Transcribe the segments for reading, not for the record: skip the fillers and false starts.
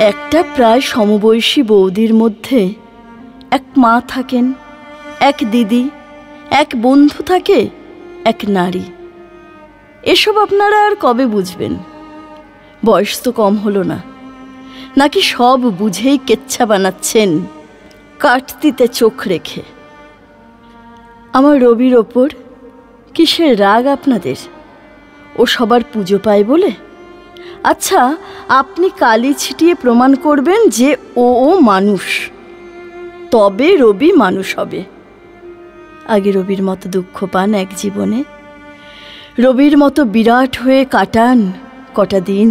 একটা প্রায় সমবয়সী বৌদির মধ্যে এক মা থাকেন, এক দিদি, এক বন্ধু থাকে, এক নারী। এসব আপনারা আর কবে বুঝবেন? বয়স তো কম হলো না, নাকি সব বুঝেই কেচ্ছা বানাচ্ছেন কাটতিতে চোখ রেখে? আমার রবির ওপর কিসের রাগ আপনাদের? ও সবার পুজো পায় বলে? আচ্ছা, আপনি কালি ছিটিয়ে প্রমাণ করবেন যে ও মানুষ, তবে রবি মানুষ হবে। আগে রবির মতো দুঃখ পান এক জীবনে, রবির মতো বিরাট হয়ে কাটান কটা দিন,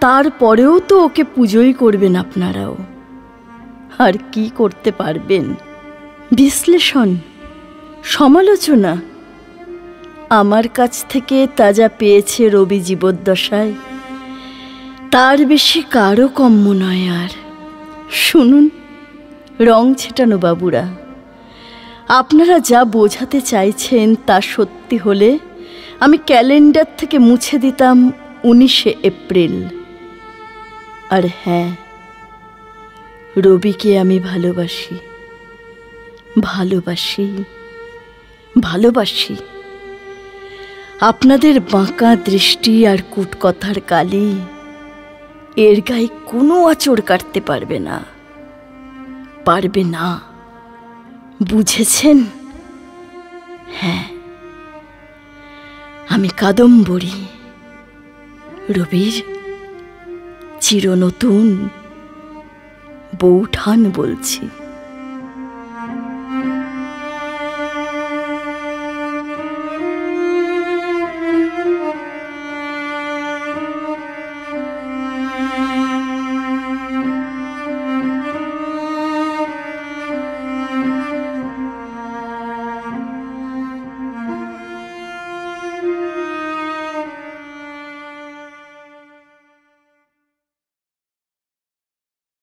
তারপরেও তো ওকে পুজোই করবেন আপনারাও। আর কি করতে পারবেন? বিশ্লেষণ, সমালোচনা। আমার কাছ থেকে তা যা পেয়েছে রবি জীবদ্দশায়, তার বেশি কারো কম্য নয়। আর শুনুন রং ছেটানো বাবুরা, আপনারা যা বোঝাতে চাইছেন তা সত্যি হলে আমি ক্যালেন্ডার থেকে মুছে দিতাম 19শে এপ্রিল। আর হ্যাঁ, রবিকে আমি ভালোবাসি, ভালোবাসি, ভালোবাসি। আপনাদের বাঁকা দৃষ্টি আর কুটকথার কালি এর গায়ে কোনো আঁচড় কাটতে পারবে না, পারবে না। বুঝেছেন? হ্যাঁ, আমি কাদম্বরী, রবির চিরনতুন বৌঠান বলছি।